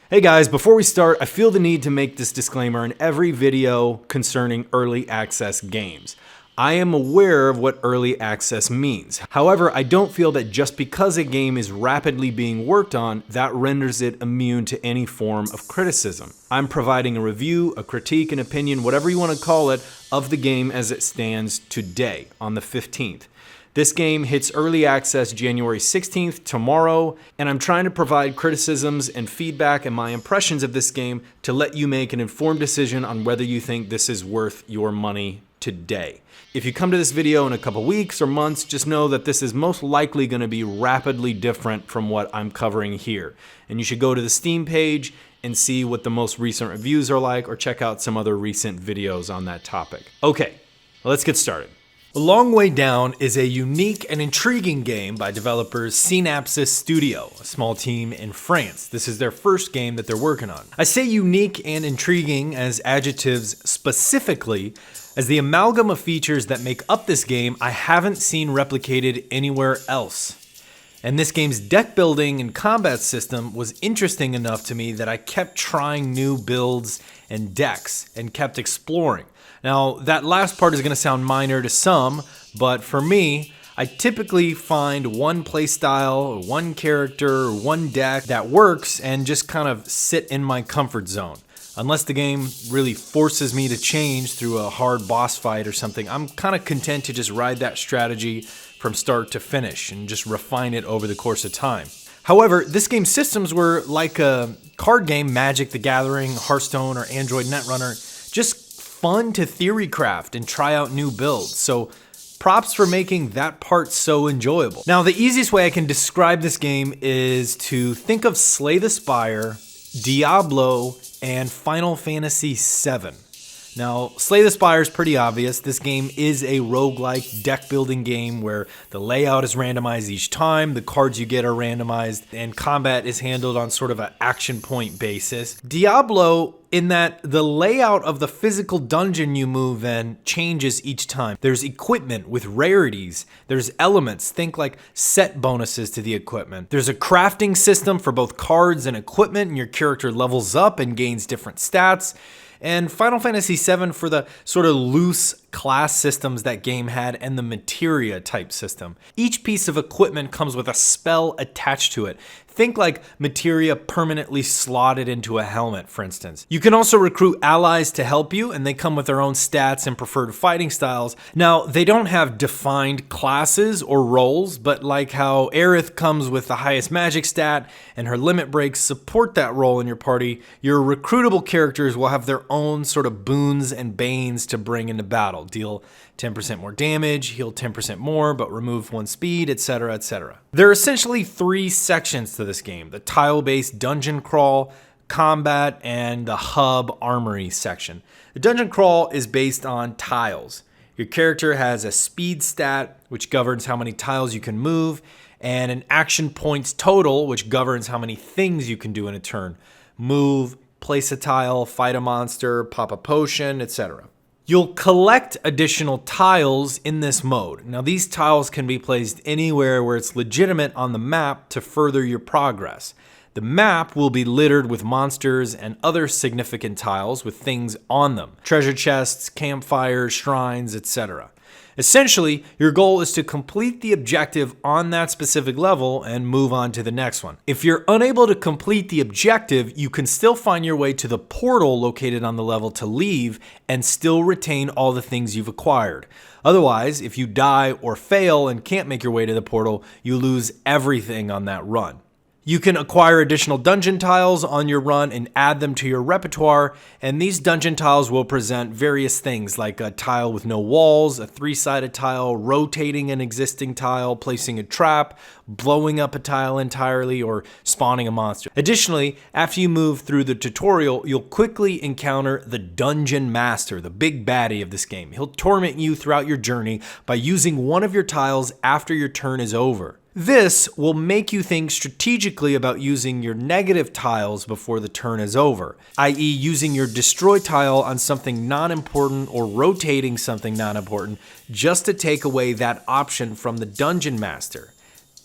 Hey guys, before we start, I feel the need to make this disclaimer in every video concerning early access games. I am aware of what early access means. However, I don't feel that just because a game is rapidly being worked on, that renders it immune to any form of criticism. I'm providing a review, a critique, an opinion, whatever you want to call it, of the game as it stands today, on the 15th. This game hits early access January 16th, tomorrow, and I'm trying to provide criticisms and feedback and my impressions of this game to let you make an informed decision on whether you think this is worth your money today. If you come to this video in a couple weeks or months, just know that this is most likely going to be rapidly different from what I'm covering here. And you should go to the Steam page and see what the most recent reviews are like, or check out some other recent videos on that topic. Okay, let's get started. A Long Way Down is a unique and intriguing game by developers Seenapsis Studio, a small team in France. This is their first game that they're working on. I say unique and intriguing as adjectives specifically, as the amalgam of features that make up this game I haven't seen replicated anywhere else. And this game's deck building and combat system was interesting enough to me that I kept trying new builds and decks and kept exploring. Now, that last part is going to sound minor to some, but for me, I typically find one playstyle, one character, one deck that works and just kind of sit in my comfort zone. Unless the game really forces me to change through a hard boss fight or something, I'm kind of content to just ride that strategy from start to finish and just refine it over the course of time. However, this game's systems were like a card game, Magic the Gathering, Hearthstone, or Android Netrunner, just fun to theory craft and try out new builds. So props for making that part so enjoyable. Now, the easiest way I can describe this game is to think of Slay the Spire, Diablo, and Final Fantasy VII. Now, Slay the Spire is pretty obvious. This game is a roguelike deck building game where the layout is randomized each time, the cards you get are randomized, and combat is handled on sort of an action point basis. Diablo, in that the layout of the physical dungeon you move in changes each time. There's equipment with rarities. There's elements, think like set bonuses to the equipment. There's a crafting system for both cards and equipment, and your character levels up and gains different stats. And Final Fantasy VII for the sort of loose class systems that game had and the materia type system. Each piece of equipment comes with a spell attached to it. Think like materia permanently slotted into a helmet, for instance. You can also recruit allies to help you, and they come with their own stats and preferred fighting styles. Now, they don't have defined classes or roles, but like how Aerith comes with the highest magic stat and her limit breaks support that role in your party, your recruitable characters will have their own sort of boons and banes to bring into battle. Deal 10% more damage, heal 10% more, but remove 1 speed, etc., etc. There are essentially 3 sections to this game: the tile-based dungeon crawl, combat, and the hub armory section. The dungeon crawl is based on tiles. Your character has a speed stat, which governs how many tiles you can move, and an action points total, which governs how many things you can do in a turn. Move, place a tile, fight a monster, pop a potion, etc. You'll collect additional tiles in this mode. Now, these tiles can be placed anywhere where it's legitimate on the map to further your progress. The map will be littered with monsters and other significant tiles with things on them: treasure chests, campfires, shrines, etc. Essentially, your goal is to complete the objective on that specific level and move on to the next one. If you're unable to complete the objective, you can still find your way to the portal located on the level to leave and still retain all the things you've acquired. Otherwise, if you die or fail and can't make your way to the portal, you lose everything on that run. You can acquire additional dungeon tiles on your run and add them to your repertoire, and these dungeon tiles will present various things like a tile with no walls, a 3-sided tile, rotating an existing tile, placing a trap, blowing up a tile entirely, or spawning a monster. Additionally, after you move through the tutorial, you'll quickly encounter the Dungeon Master, the big baddie of this game. He'll torment you throughout your journey by using one of your tiles after your turn is over. This will make you think strategically about using your negative tiles before the turn is over, i.e. using your destroy tile on something not important or rotating something not important just to take away that option from the Dungeon Master.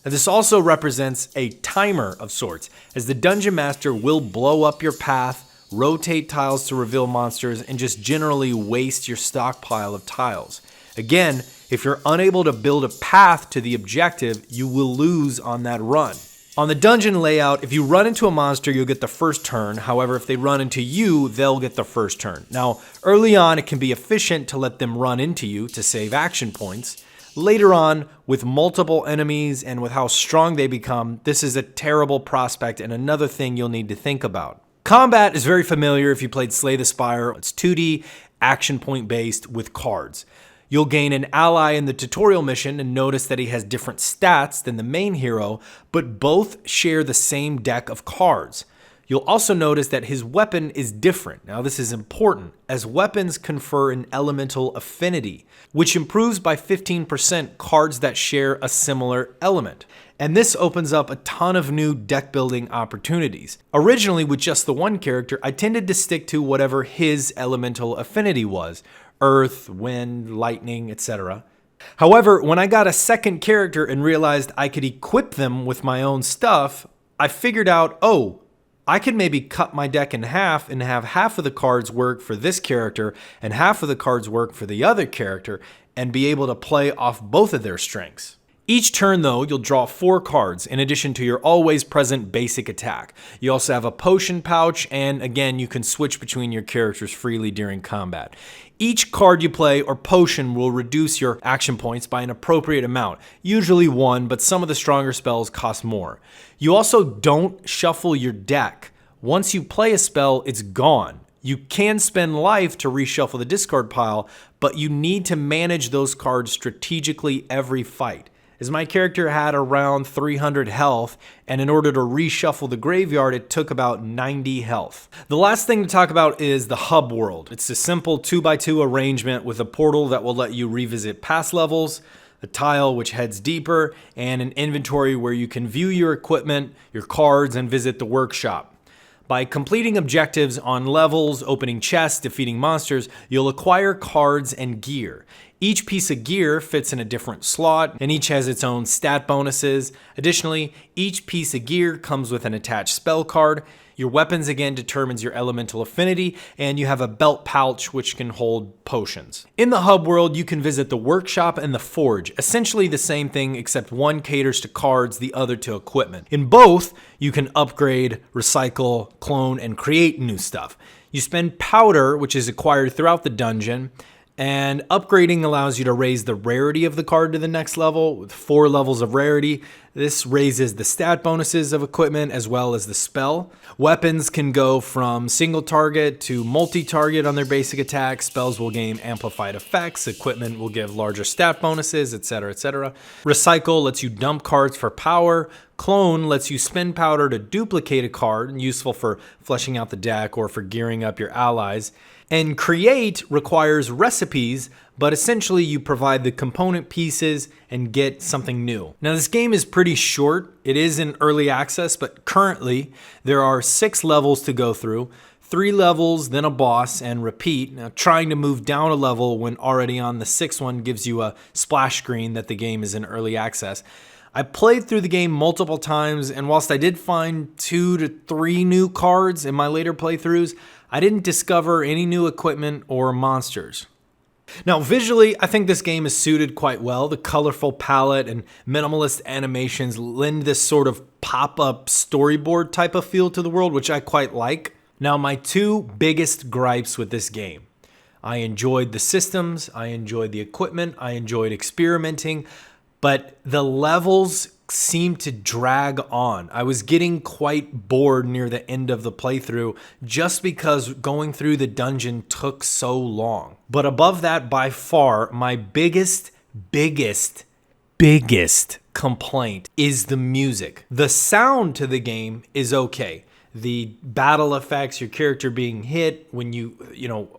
Now, this also represents a timer of sorts, as the Dungeon Master will blow up your path, rotate tiles to reveal monsters, and just generally waste your stockpile of tiles. Again, if you're unable to build a path to the objective, you will lose on that run. On the dungeon layout, if you run into a monster, you'll get the first turn. However, if they run into you, they'll get the first turn. Now, early on, it can be efficient to let them run into you to save action points. Later on, with multiple enemies and with how strong they become, this is a terrible prospect and another thing you'll need to think about. Combat is very familiar if you played Slay the Spire. It's 2D, action point based with cards. You'll gain an ally in the tutorial mission and notice that he has different stats than the main hero, but both share the same deck of cards. You'll also notice that his weapon is different. Now, this is important, as weapons confer an elemental affinity, which improves by 15% cards that share a similar element. And this opens up a ton of new deck building opportunities. Originally, with just the one character, I tended to stick to whatever his elemental affinity was: earth, wind, lightning, etc. However, when I got a second character and realized I could equip them with my own stuff, I figured out, I could maybe cut my deck in half and have half of the cards work for this character and half of the cards work for the other character, and be able to play off both of their strengths. Each turn, though, you'll draw 4 cards in addition to your always present basic attack. You also have a potion pouch, and again, you can switch between your characters freely during combat. Each card you play or potion will reduce your action points by an appropriate amount, usually 1, but some of the stronger spells cost more. You also don't shuffle your deck. Once you play a spell, it's gone. You can spend life to reshuffle the discard pile, but you need to manage those cards strategically every fight. As my character had around 300 health, and in order to reshuffle the graveyard, it took about 90 health. The last thing to talk about is the hub world. It's a simple 2x2 arrangement with a portal that will let you revisit past levels, a tile which heads deeper, and an inventory where you can view your equipment, your cards, and visit the workshop. By completing objectives on levels, opening chests, defeating monsters, you'll acquire cards and gear. Each piece of gear fits in a different slot, and each has its own stat bonuses. Additionally, each piece of gear comes with an attached spell card. Your weapons again determines your elemental affinity, and you have a belt pouch which can hold potions. In the hub world, you can visit the workshop and the forge, essentially the same thing except one caters to cards, the other to equipment. In both, you can upgrade, recycle, clone, and create new stuff. You spend powder, which is acquired throughout the dungeon, and upgrading allows you to raise the rarity of the card to the next level with 4 levels of rarity. This raises the stat bonuses of equipment as well as the spell. Weapons can go from single target to multi-target on their basic attack. Spells will gain amplified effects. Equipment will give larger stat bonuses, etc., etc. Recycle lets you dump cards for power. Clone lets you spend powder to duplicate a card, useful for fleshing out the deck or for gearing up your allies. And create requires recipes, but essentially you provide the component pieces and get something new. Now, this game is pretty short. It is in early access, but currently there are 6 levels to go through, 3 levels, then a boss, and repeat. Now, trying to move down a level when already on the 6th one gives you a splash screen that the game is in early access. I played through the game multiple times, and whilst I did find 2 to 3 new cards in my later playthroughs, I didn't discover any new equipment or monsters. Now, visually, I think this game is suited quite well. The colorful palette and minimalist animations lend this sort of pop-up storyboard type of feel to the world, which I quite like. Now, my 2 biggest gripes with this game. I enjoyed the systems, I enjoyed the equipment, I enjoyed experimenting, but the levels seemed to drag on. I was getting quite bored near the end of the playthrough just because going through the dungeon took so long. But above that, by far, my biggest complaint is the music. The sound to the game is okay. The battle effects, your character being hit, when you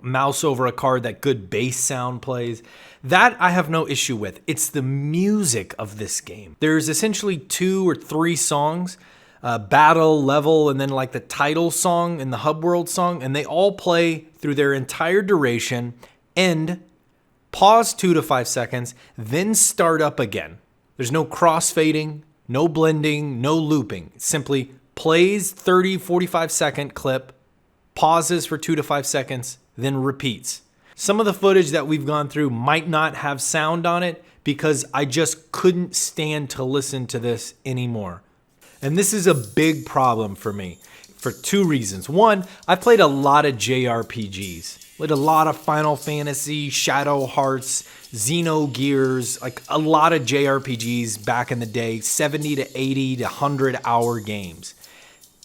mouse over a card, that good bass sound plays. That I have no issue with. It's the music of this game. There's essentially 2 or 3 songs, battle, level, and then like the title song and the hub world song, and they all play through their entire duration, end, pause 2 to 5 seconds, then start up again. There's no crossfading, No blending, no looping. It simply plays 30, 45-second clip, pauses for 2 to 5 seconds, then repeats. Some of the footage that we've gone through might not have sound on it because I just couldn't stand to listen to this anymore. And this is a big problem for me for 2 reasons. One, I played a lot of JRPGs. Played a lot of Final Fantasy, Shadow Hearts, Xenogears, like a lot of JRPGs back in the day, 70 to 80 to 100 hour games.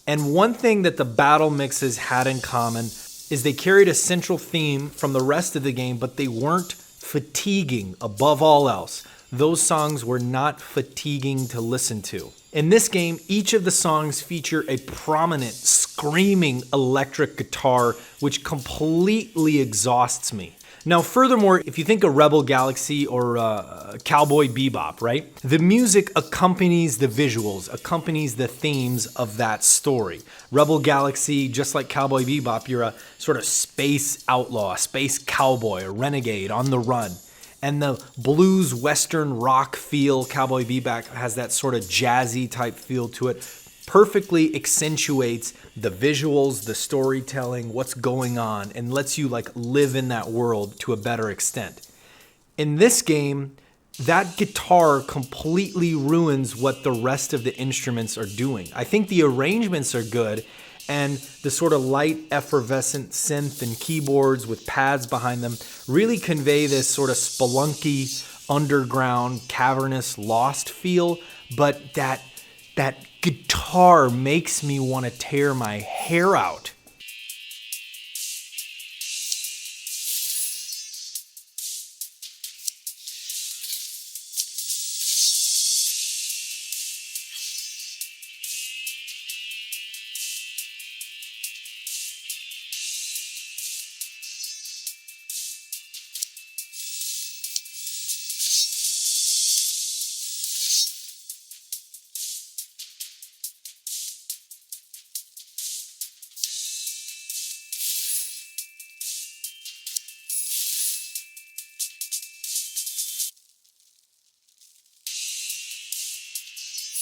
And one thing that the battle mixes had in common is they carried a central theme from the rest of the game, but they weren't fatiguing above all else. Those songs were not fatiguing to listen to. In this game, each of the songs feature a prominent, screaming electric guitar, which completely exhausts me. Now, furthermore, if you think of Rebel Galaxy or Cowboy Bebop, right? The music accompanies the visuals, accompanies the themes of that story. Rebel Galaxy, just like Cowboy Bebop, you're a sort of space outlaw, a space cowboy, a renegade on the run. And the blues, western rock feel, Cowboy Bebop has that sort of jazzy type feel to it, perfectly accentuates the visuals, the storytelling, what's going on, and lets you like live in that world to a better extent. In this game, that guitar completely ruins what the rest of the instruments are doing. I think the arrangements are good, and the sort of light, effervescent synth and keyboards with pads behind them really convey this sort of spelunky, underground, cavernous, lost feel. But that guitar makes me want to tear my hair out.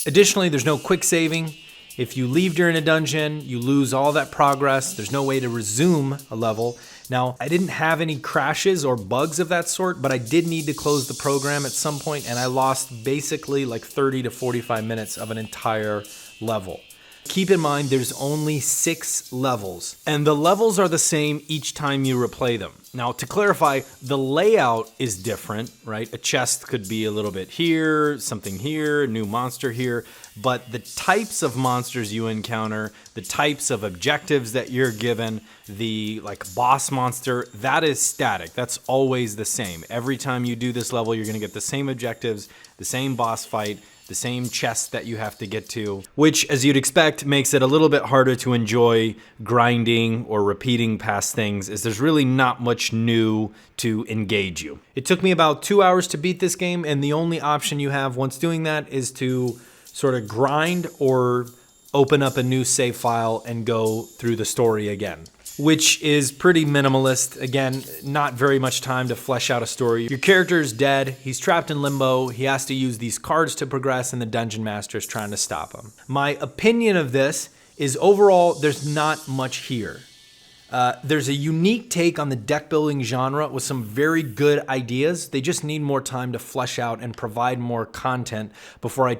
Additionally, there's no quick saving. If you leave during a dungeon, you lose all that progress. There's no way to resume a level. Now, I didn't have any crashes or bugs of that sort, but I did need to close the program at some point, and I lost basically like 30 to 45 minutes of an entire level. Keep in mind, there's only 6 levels, and the levels are the same each time you replay them. Now, to clarify, the layout is different, right? A chest could be a little bit here, something here, a new monster here, but the types of monsters you encounter, the types of objectives that you're given, the like boss monster, that is static. That's always the same. Every time you do this level, you're gonna get the same objectives, the same boss fight, the same chest that you have to get to, which, as you'd expect, makes it a little bit harder to enjoy grinding or repeating past things, as there's really not much new to engage you. It took me about 2 hours to beat this game, and the only option you have once doing that is to sort of grind or open up a new save file and go through the story again, which is pretty minimalist. Again, not very much time to flesh out a story. Your character is dead, he's trapped in limbo, he has to use these cards to progress, and the dungeon master is trying to stop him. My opinion of this is overall, there's not much here. There's a unique take on the deck building genre with some very good ideas. They just need more time to flesh out and provide more content before I